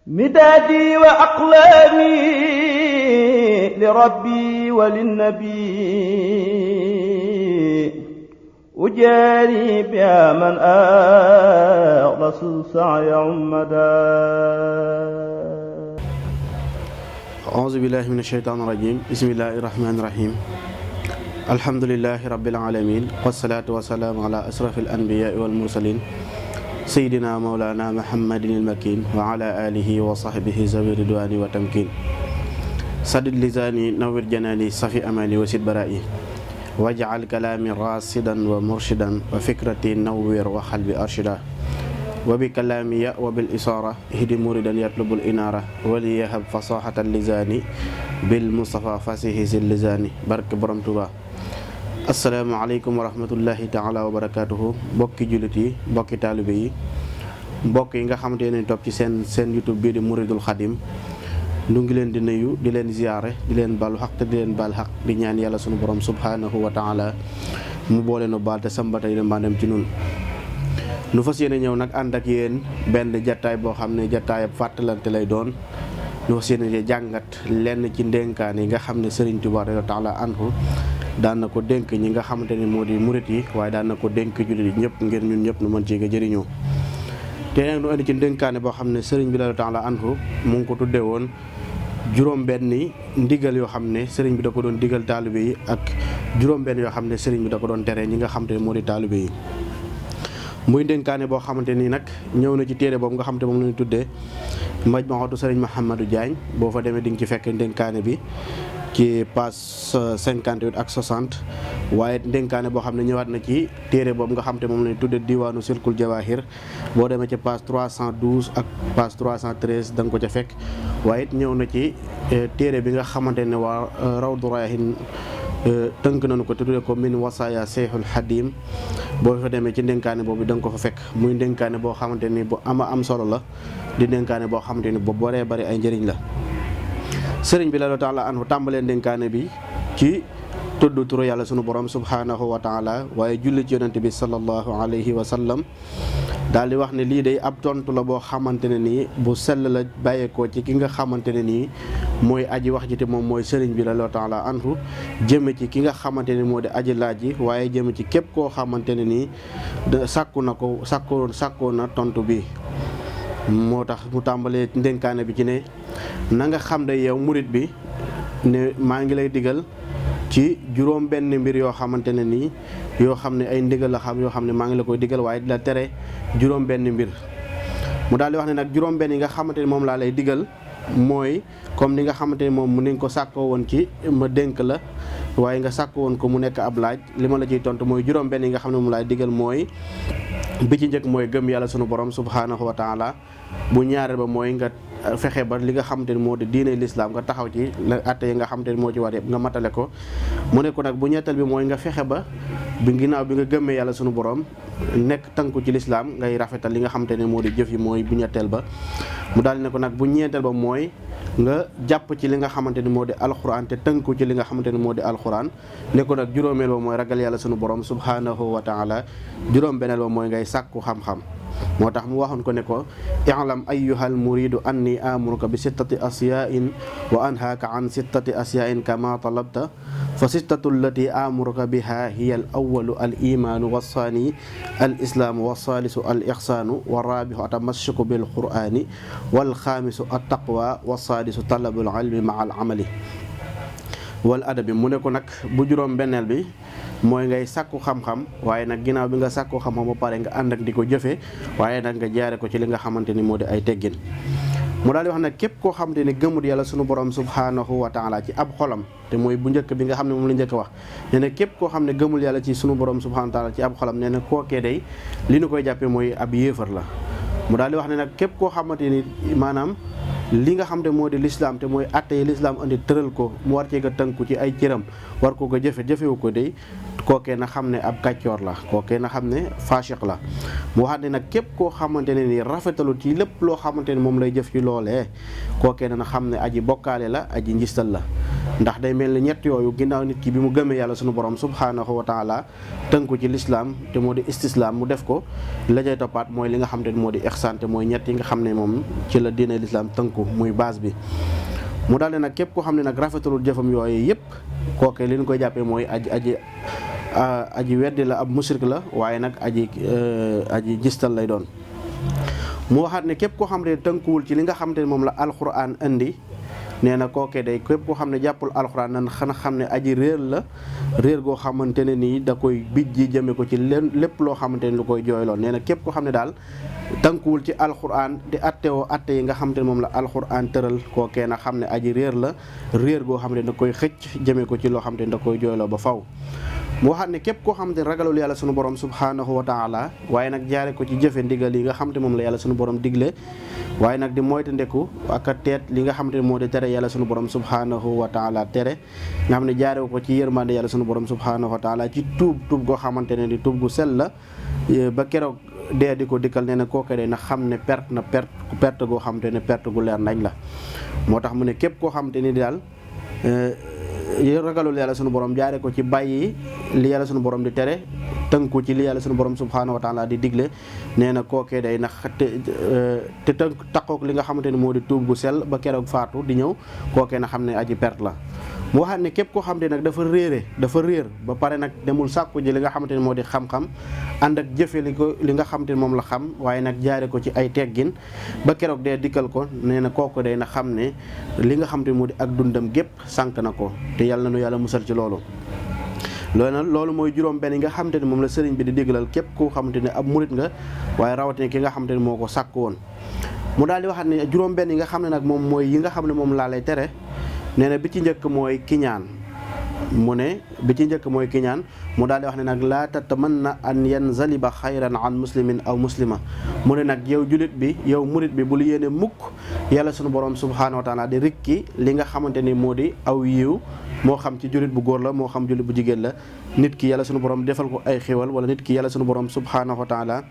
مدادي وأقلامي لربي وللنبي أجاري بها من أخلص السعي عمدا. أعوذ بالله من الشيطان الرجيم. بسم الله الرحمن الرحيم. الحمد لله رب العالمين والصلاة والسلام على أشرف الأنبياء والمرسلين سيدنا مولانا محمد المكين وعلى آله وصحبه ذوي الرضوان والتمكين. سدد لساني نور جناني صفي أماني وسد برائي واجعل كلامي راشدا ومرشدا وفكرتي نور وقلبي أرشدا وبكلامي وبالإشارة اهدي مريدا يطلب الإنارة وليهب فصاحة اللسان بالمصطفى فاسه اللسان barke Borom Tuuba. asalaamaaleykum wa rahmatullahi taala wa barakaatuhu. mbokki jullit yi, mbokki taalibe yi, mbokk yi nga xamante ne topp ci seen YouTube bii di Mouridul Khadim nu ngi leen di nuyu di leen ziyaare di leen balu xaq te di leen bal xaq di ñaan yàlla sunu borom subhanahu wa taala mu boole nu baal te sambata yi dem ci nun nu fas yéene ñëw nag ànd ak yéen benn jataay boo xam ne jataayab fàttalante lay doon. nu fas yéene jàngat lenn ci ndénkaan yi nga xam ne Serigne Touba radiyallahu taala anhu daan na ko dénk ñi nga xamante ni moo di murit yi, waaye daan na ko dénk jullit yi ñëpp ngir ñun ñëpp nu mën cee jëriñoo. te nag nu indi ci ndénkaane boo xam ne Serigne bi radiyallahu taala anhu mu ngi ko tuddee woon juróom-benni ndigal yoo xam ne Serigne bi da ko doon digal taalibe yi ak juróom-benn yoo xam ne Serigne bi da ko doon tere ñi nga xamante ne moo di taalibe yi. muy ndénkaane boo xamante ni nag ñëw na ci téere boobu nga xamante moom la ñu tuddee Majmuhatu Serigne Mouhamadou Diagne. boo fa demee di nga ci fekk ndénkaane bi ci page 58 ak 60, waaye ndénkaane boo xam ne ñëwaat na ci téere boobu nga xam te moom la ñu tuddee diwaanu Silkul Jawahir. boo demee ci page 312 ak page 313 da nga ko ca fekk. waaye it ñëw na ci téere bi nga xamante ne waa Rawdu Rayaahiin tënk nañu ko te tuddee ko min wasaaya Seexul Xadim. boo fa demee ci ndénkaane boobu da nga ko fa fekk. muy ndénkaane boo xamante ni bu am solo la, di ndénkaane boo xamante ni bu bëree bëri ay njëriñ la. sëriñ bi radiyallahu taala anhu tàmbalee ndénkaane bi ci tudd turu yàlla sunu borom subhanahu wa taala, waaye julli ci yonente bi sallallahu alayhi wa sallam. daal di wax ne lii day ab tontu la boo xamante ne nii bu sell la bàyyeekoo ci ki nga xamante ne nii mooy aji wax ji te moom mooy sëriñ bi radiyallahu taala anhu, jëme ci ki nga xamante ne moo di aji laaj ji, waaye jëme ci képp koo xamante ne nii sàkkoo na tontu bi. moo tax mu tàmbalee ndénkaane bi ci ne na nga xam ne yow murit bi ne maa ngi lay digal ci juróom benn mbir yoo xamante ne nii yoo xam ne ay ndigal la xam yoo xam ne maa ngi la koy digal, waaye di la tere juróom benn mbir. mu daal di wax ne nag juróom benn yi nga xamante ne moom laa lay digal mooy comme ni nga xamante ne moom mu ni nga ko sàkkoo woon ci ma dénk la, waaye nga sàkkoo woon ko mu nekk ab laaj. li ma la ciy tontu mooy juróom benn yi nga xam ne moom laay digal mooy bi ci njëkk mooy gëm yàlla sunu borom subhanahu wa taala. bu ñaareel ba mooy nga fexe ba li nga xamante ni moo di diine lislaam nga taxaw ci la atte yi nga xamante ni moo ci war yëpp nga matale ko. mu ne ko nag bu ñetteel bi mooy nga fexe ba ginnaaw bi nga gëmmee yàlla sunu borom nekk tënku ci lislaam ngay rafetal li nga xamante ne moo di jëf yi, mooy bu ñetteel ba. mu daal ne ko nag bu ñeenteel ba mooy nga jàpp ci li nga xamante ni moo di alxuraan te tënku ci li nga xamante ni moo di alxuraan. ne ko nag juróomeel ba mooy ragal yàlla sunu borom subhanahu wa taala. juróom beneel ba mooy ngay sàkku xam-xam. moo tax mu waxoon ko ne ko i'lam ayyuhal muridu anni amuruka bi sittati asyain wa anhaaka an sittati asyain kama talabta fa sittatu allati amuruka biha hiya al awalu al imanu wassaani al islaamu wassaalisu al ixsaanu wa rabihu atamassuku bil qur'ani wal xaamisu at taqwa wassaadisu talabul ilmi maa al amali wal adabi. mu ne ko nag bu juróom benneel bi mooy ngay sàkku xam-xam, waaye nag ginnaaw bi nga sàkku xam-xam ba pare nga ànd ak di ko jëfe, waaye nag nga jaare ko ci li nga xamante ni moo di ay teggin. mu daal di wax nag képp koo xamante ni gëmut yàlla sunu borom subhanahu wa taala ci ab xolam, te mooy bu njëkk bi nga xam ne moom la njëkk wax, nee na képp koo xam ne gëmul yàlla ci sunu borom subhanahu wa taala ci ab xolam, nee na kookee day li nu koy jàppee mooy ab yéefar la. mu daal di wax ne nag képp koo xamante ni maanaam li nga xam ne moo di lislaam te mooy atte yi lislaam andi tëral ko mu war cee nga tënku ci ay cëram war ko jëfewu ko day kookee na xam ne ab kàccoor la, kookee na xam ne faasiq la. mu waxaat ne nag képp koo xamante ne ni rafetalu ci lépp loo xamante ne moom lay jëf ci loolee kookee na xam ne aji bokkaale la, aji njistal la. ndax day mel ni ñett yooyu ginnaaw nit ki bi mu gëmee yàlla sunu borom subhaanahu wa taala tënku ci lislaam te moo di istislaam mu def ko la cay toppaat mooy li nga xam te moo di ihsaan te mooy ñett yi nga xam ne moom ci la diine lislaam tënku muy base bi. mu daal di nag képp koo xam ne nag rafetalul jëfam yooyu yëpp kooke li ñu koy jàppee mooy aji weddi la ab musrik la waaye nag aji gistal lay doon. mu waxaat ne képp koo xam ne tënkuwul ci li nga xam te ne moom la alquran indi nee na kooke day képp koo xam ne jàppul alxuraan nan xana xam ne aji réer la réer goo xamante ne nii da koy bijji jëme ko ci lépp loo xamante ne lu koy jooyloon nee na képp koo xam ne daal tënkuwul ci alxuraan di attewoo atte yi nga xamante ne moom la alxuraan tëral kookee na xam ne aji réer la réer goo xam ne da koy xëcc jëme ko ci loo xamante ne da koy jooyloo ba faw mu waxaat ne képp koo xamante ne ragalul yàlla sunu borom subhaanahu wa taala waaye nag jaare ko ci jëfe ndigal yi nga xamante moom la yàlla sunu borom digle waaye nag di moytandiku ak a teet li nga xamante ne moo di tere yàlla sunu borom subhaanahu wa taala tere nga xam ne jaare ko ci yërmande yàlla sunu borom subhaanahu wa taala ci tuub goo xamante ne di tuub gu sell la ba keroog dee di ko dikkal nee na kooke de na xam ne perte goo xamante ne perte gu leer nañ la moo tax mu ne képp koo xamante ni daal ragalul yàlla sunu borom jaare ko ci bàyyi li yàlla sunu borom di tere tënku ci li yàlla sunu borom subhaanahu wa taala di digle nee na kookee day nax te taqook li nga xamante ni moo di tuub gu sell ba keroog faatu di ñëw kookee na xam ne aji perte la. mu waxaat ne képp koo xam ne nag dafa réer ba pare nag demul sàkku ji li nga xamante ni moo di xam-xam ànd ak jëfe li nga xamante ni moom la xam waaye nag jaare ko ci ay teggin ba keroog dee dikkal ko nee na kooku day na xam ne li nga xamante ni moo di ak dundam gépp sànk na ko te yàlla na nu yàlla musal ci loolu. loolu mooy juróom benn yi nga xamante ni moom la sëriñ bi di digalal képp koo xamante ne ab murit nga waaye rawatina ki nga xamante ni moo ko sàkk woon. mu daal di waxaat ne juróom benn yi nga xam ne nag moom mooy yi nga xam ne moom laa lay tere nee na bi ci njëkk mooy kiñaan mu daal di wax ne nag laa tatamanna an yanzaliba xayran an muslimin aw muslima mu ne nag yow murit bi bul yéene mukk yàlla sunu borom subhaanahu wa taala di rikki li nga xamante ni moo di aw yiw moo xam ci jullit bu góor la moo xam jullit bu jigéen la nit ki yàlla sunu borom defal ko ay xéwal wala nit ki yàlla sunu borom subhaanahu wa taala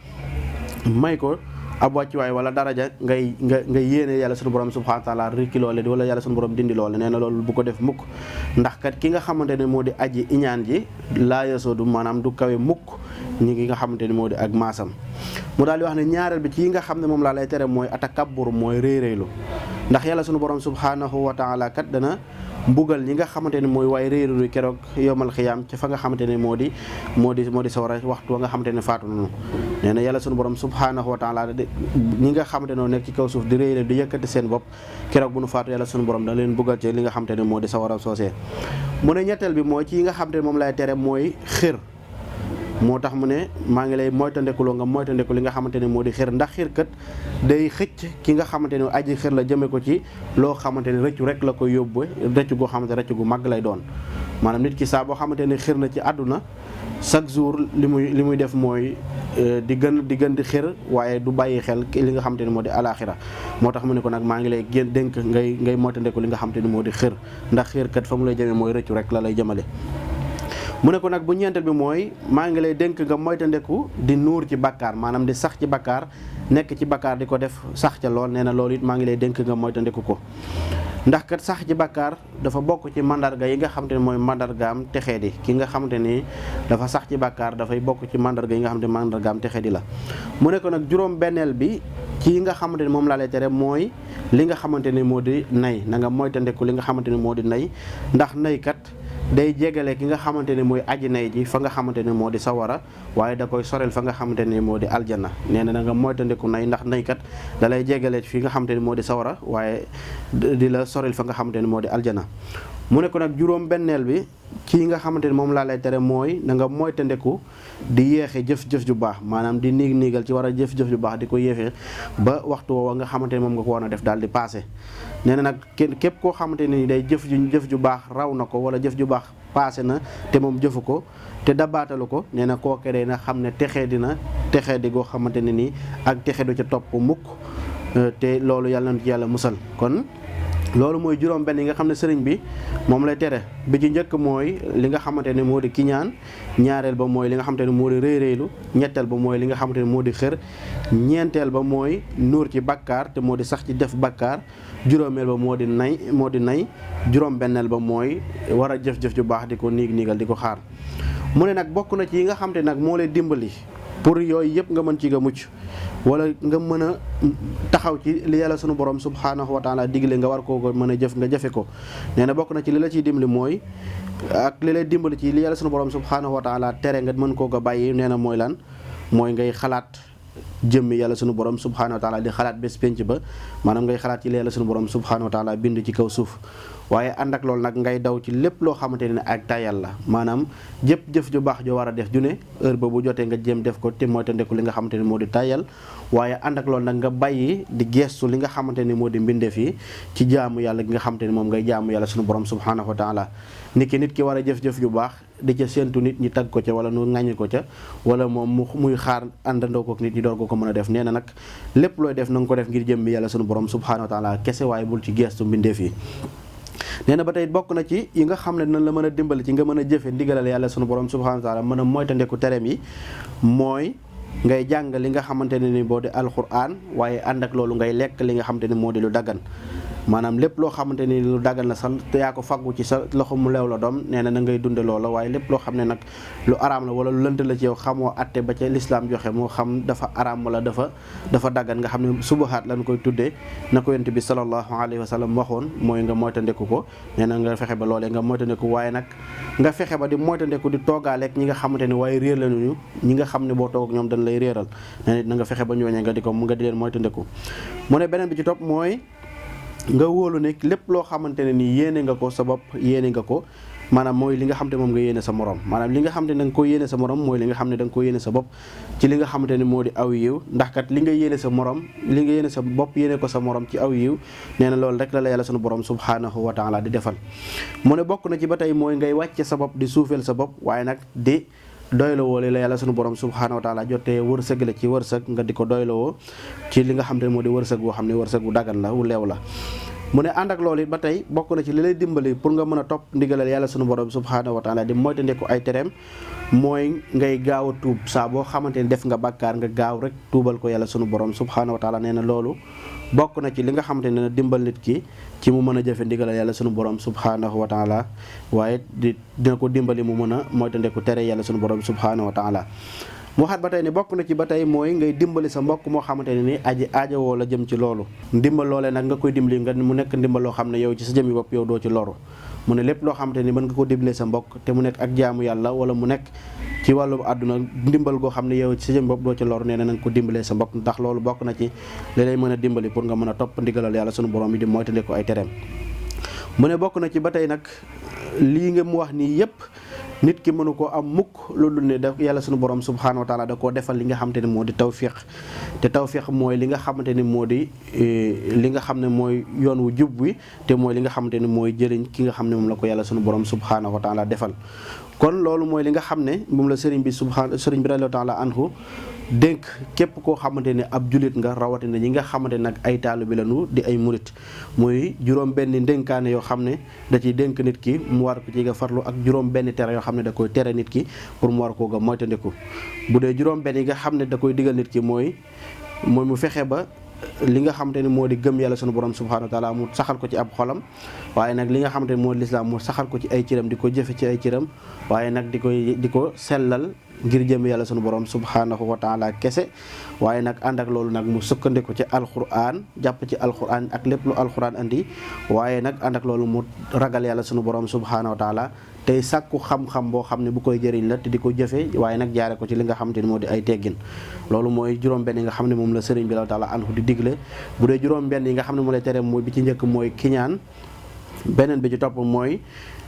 may ko ab wàccuwaay wala daraja ngay yéene yàlla sunu borom subhaanahu wa taala rikki loole wala yàlla sunu borom dindi loole nee na loolu bu ko def mukk ndax kat ki nga xamante ne moo di aji iñaan ji laa yasoodu maanaam du kawe mukk ñi ngi nga xamante ne moo di ak maasam. mu daal di wax ne ñaareel bi ci yi nga xam ne moom laa lay tere mooy atakabbur mooy réeréylu ndax yàlla sunu borom subhaanahu wa taala kat dana mbugal ñi nga xamante ne mooy waaye réeréelu keroog yowmal xiyaam ci fa nga xamante ne moo di sawara waxtu wa nga xamante ne faatu nañu nee na yàlla sunu borom subhaanahu wa taala ñi nga xamante ne nekk ci kaw suuf di réeréelu di yëkkati seen bopp keroog bu nu faatu yàlla sunu borom da leen mbugal ci li nga xamante ne moo di sawara soosee. mu ne ñetteel bi mooy ci yi nga xamante ne moom lay tere mooy xir moo tax mu ne maa ngi lay moytandekuloo nga moytandeku li nga xamante ne moo di xir ndax xir kat day xëcc ki nga xamante ne aji xir la jëme ko ci loo xamante ne rëccu rek la koy yóbbu rëccu goo xamante rëccu gu mag lay doon maanaam nit ki saa boo xamante ne xir na ci àdduna chaque jour li muy def mooy di gën di xir waaye du bàyyi xel li nga xamante ne moo di alaxira moo tax mu ne ko nag maa ngi lay dénk ngay moytandeku li nga xamante ne moo di xir ndax xir kat fa mu lay jëmee mooy rëccu rek la lay jëmale. mu ne ko nag bu ñeenteel bi mooy maa ngi lay dénk nga moytandeku di nuur ci bakkaar maanaam di sax ci bakkaar nekk ci bakkaar di ko def sax ca lool nee na loolu it maa ngi lay dénk nga moytandeku ko ndax kat sax ci bakkaar dafa bokk ci mandarga yi nga xamante ne mooy mandargaam texee di ki nga xamante ni dafa sax ci bakkaar dafay bokk ci mandarga yi nga xamante ne mandargaam texee di la. mu ne ko nag juróom benneel bi ci yi nga xamante ne moom laa lay tere mooy li nga xamante ne moo di nay na nga moytandeku li nga xamante ne moo di nay ndax nay kat day jégale ki nga xamante ne mooy aji nay ji fa nga xamante ne moo di sawara waaye da koy sorel fa nga xamante ne moo di aljanna nee na nga moytandiku nay ndax naykat da lay jégale fi nga xamante ne moo di sawara waaye di la sorel fa nga xamante ne moo di aljanna. mu ne ko nag juróom benneel bi ci nga xamante ne moom laa lay tere mooy na nga moytandiku di yéexe jëf-jëf ju baax maanaam di niigal ci war a jëf-jëf ju baax di ko yéexe ba waxtu woowa nga xamante ne moom nga ko war a def daal di passé nee na nag képp koo xamante ne ni day jëf ju baax raw na ko wala jëf ju baax passé na te moom jëfu ko te dabaatalu ko nee na kooke day na xam ne texee di goo xamante ne nii ak texe du ca topp mukk te loolu yàlla na ci yàlla musal kon loolu mooy juróom benn yi nga xam ne sëriñ bi moom lay tere. bi ci njëkk mooy li nga xamante ne moo di kiñaan, ñaareel ba mooy li nga xamante ne moo di rëy rëylu, ñetteel ba mooy li nga xamante ne moo di xër, ñeenteel ba mooy nuur ci bakkaar te moo di sax ci def bakkaar, juróomeel ba moo di nay juróom benneel ba mooy war a jëf-jëf ju baax di ko niigal di ko xaar. mu ne nag bokk na ci yi nga xamante ne nag moo lay dimbali pour yooyu yëpp nga mën ci nga mucc wala nga mën a taxaw ci li yàlla sunu borom subhaanahu wa taala digle nga war koo ko mën a jëf nga jëfe ko. nee na bokk na ci li la ciy dimbali mooy ak li lay dimbali ci li yàlla sunu borom subhaanahu wa taala tere nga mën koo ko bàyyi. nee na mooy lan? mooy ngay xalaat jëmmi yàlla sunu borom subhaanahu wa taala di xalaat bés penc ba, maanaam ngay xalaat ci li yàlla sunu borom subhaanahu wa taala bind ci kaw suuf. waaye ànd ak loolu nag ngay daw ci lépp loo xamante ne ak tayal la, maanaam jëf ju baax joo war a def ju ne heure ba bu jotee nga jéem def ko te mooy tandeku li nga xamante ne moo di tayal. waaye ànd ak loolu nag nga bàyyi di gestu li nga xamante ni moo di mbindeef yi ci jaamu yàlla gi nga xamante ni moom ngay jaamu yàlla sunu borom subhaanahu wa taala. nit ki war a jëf-jëf ju baax di ca séentu nit ñi tagg ko ca wala nu ŋàññi ko ca wala moom muy xaar àndandoo ko nit ñi door ko mën a def. nee na nag lépp looy def na nga ko def ngir jëmmi yàlla sunu borom subhaanahu wa taala kese, waaye bul ci gestu mbindeef yi. nee na ba tey bokk na ci yi nga xam ne dinañ la mën a dimbali ci nga mën a jëfe ndigalal yàlla sunu borom subhaanahu wa taala mën a moytandeku tereem yi mooy ngay jàng li nga xamante ne ni boo di alquran, waaye ànd ak loolu ngay lekk li nga xamante ni moo di lu daggan. maanaam lépp loo xamante ni lu daggan la sax te yaa ko faggu ci sa loxo mu leew la doom, nee na ngay dunde loola. waaye lépp loo xam ne nag lu araam la wala lu lënt la ci yow xamoo atte ba ca lislaam joxe moo xam dafa araam wala dafa daggan nga xam ne subahaat lañ koy tuddee na ko yonent bi sallallahu alayhi wa sallam waxoon, mooy nga moytandeku ko. nee na nga fexe ba loolee nga moytandeku, waaye nag nga fexe ba di moytandeku di toogaaleeg ñi nga xamante ni waaye réer lañu, ñi nga xam ne boo toog ak ñoom dañ lay réeral. nee na nga fexe ba ñooñee nga di leen moytandeku. mu ne beneen bi ci topp mooy nga wóolu ne lépp loo xamante ne nii yéene nga ko sa bopp yéene nga ko, maanaam mooy li nga xam ne moom nga yéene sa morom. maanaam li nga xam ne da nga ko yéene sa morom mooy li nga xam ne da nga ko yéene sa bopp ci li nga xamante ne moo di aw yiw. ndax kat li nga yéene sa morom, li nga yéene sa bopp yéene ko sa morom ci aw yiw, nee na loolu rek la yàlla sunu borom subhaanahu wa taala di defal. mu ne bokk na ci ba tey mooy ngay wàcce sa bopp di suufeel sa bopp, waaye nag di doylawoo li la yàlla sunu borom subhaanahu wa taala jotee wërsëg la ci wërsëg nga di ko doylawoo ci li nga xam ne moo di wërsëg boo xam ne wërsëg bu dagan la wu leew la. mu ne ànd ak loolu it ba tey bokk na ci li lay dimbali pour nga mën a topp ndigalal yàlla sunu borom subhaanahu wa taala di moytandiku ay tereem, mooy ngay gaaw a tuub saa boo xamante ni def nga bàkkaar nga gaaw rek tuubal ko yàlla sunu borom subhaanahu wa taala. nee na loolu bokk na ci li nga xamante ne dimbal nit ki ci mu mën a jëfe ndigalal yàlla sunu borom subhaanahu wa taala, waaye dina ko dimbali mu mën a moytandiku tere yàlla sunu borom subhaanahu wa taala. mu waxaat ba tey ne bokk na ci ba tey mooy ngay dimbali sa mbokk moo xamante ne ni aji aajowoo la jëm ci loolu. ndimbal loolee nag nga koy dimbali nga mu nekk ndimbal loo xam ne yow ci sa jëmmi bopp yow doo ci loru. mu ne lépp loo xamante ni mën nga ko dimbalee sa mbokk te mu nekk ak jaamu yàlla wala mu nekk ci wàllu àdduna ndimbal goo xam ne yow ci sa jëmmi bopp doo ci loru, nee na nga ko dimbalee sa mbokk, ndax loolu bokk na ci li lay mën a dimbali pour nga mën a topp ndigalal yàlla sunu borom yi di moytandiku ay tereem. mu ne bokk na ci ba tey nag lii nga mu wax nii yépp nit ki mënu koo am mukk loolu ne da yàlla sunu borom subhaanahu wa taala da koo defal li nga xamante ne moo di tawfiq. te tawfiq mooy li nga xamante ni moo di li nga xam ne mooy yoon wu jub wi, te mooy li nga xamante ni mooy jëriñ ki nga xam ne moom la ko yàlla sunu borom subhaanahu wa taala defal. kon loolu mooy li nga xam ne moom la sëriñ bi radiyallahu taala anhu dénk képp koo xamante ne ab julit nga, rawatina ñi nga xamante nag ay taalibe lañu di ay murit. muy juróom benn ndénkaane yoo xam ne da ciy dénk nit ki mu war ko ci nga farlu, ak juróom benn tere yoo xam ne da koy tere nit ki pour mu war koo ga moytandiku. bu dee juróom benn yi nga xam ne da koy digal nit ki mooy mu fexe ba li nga xamante ni moo di gëm yàlla sunu borom subhaanahu wa taala mu saxal ko ci ab xolam, waaye nag li nga xamante ni moo di lislaam mu saxal ko ci ay cëram di ko jëfe ci ay cëram, waaye nag di ko sellal ngir jëm yàlla sunu borom subhaanahu wa taala kese. waaye nag ànd ak loolu nag mu sukkandiku ci alquran, jàpp ci alquran ak lépp lu alquran andi, waaye nag ànd ak loolu mu ragal yàlla sunu borom subhaanahu wa taala tey sàkku xam-xam boo xam ne bu koy jëriñ la te di ko jëfe, waaye nag jaare ko ci li nga xamante ni moo di ay teggin. loolu mooy juróom-benn yi nga xam ne moom la sëriñ bi la taala anhu di digle. bu dee juróom-benn yi nga xam ne moo lay tere mooy bi ci njëkk mooy kiñaan, beneen bi ci topp mooy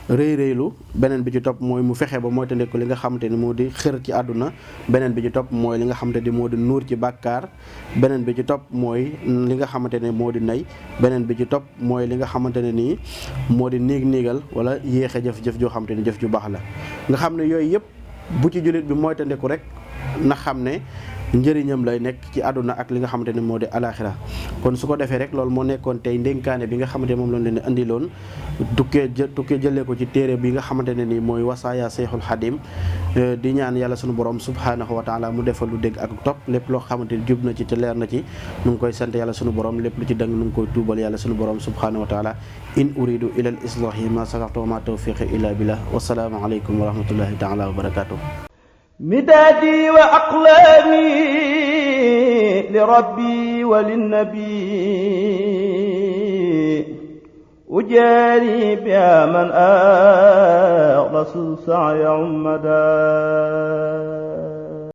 rëy rëylu, beneen bi ci topp mooy mu fexe ba moytandiku li nga xamante ni moo di xër ci àdduna, beneen bi ci topp mooy li nga xamante ni moo di nuur ci bàkkaar, beneen bi ci topp mooy li nga xamante ne moo di nay, beneen bi ci topp mooy li nga xamante ne nii moo di niigal wala yéexe jëf joo xamante ni jëf ju baax la. nga xam ne yooyu yëpp bu ci jullit bi moytandiku rek na xam ne njëriñam lay nekk ci àdduna ak li nga xamante ne moo di alaxira kon su ko defee rek loolu moo nekkoon tey ndénkaane bi nga xamante ne moom lañ leen andiloon tukkee jëlee ko ci téere bi nga xamante ne nii mooy wasaaya Seexul Xadim di ñaan yàlla sunu borom subhanahu wa taala mu defal lu dégg ak topp lépp loo xamante ni jub na ci te leer na ci nu ngi koy sant yàlla sunu borom lépp lu ci dëng nu ngi koy tuubal yàlla sunu borom subhanahu wa taala in uridu ila al islahi ma saxaxtu wa ma tawfiqi illa billah wasalaamu aleykum wa rahmatullahi taala wa barakatuh مدادي وأقلامي لربي وللنبي أجاري بها من أخلص سعي عمدا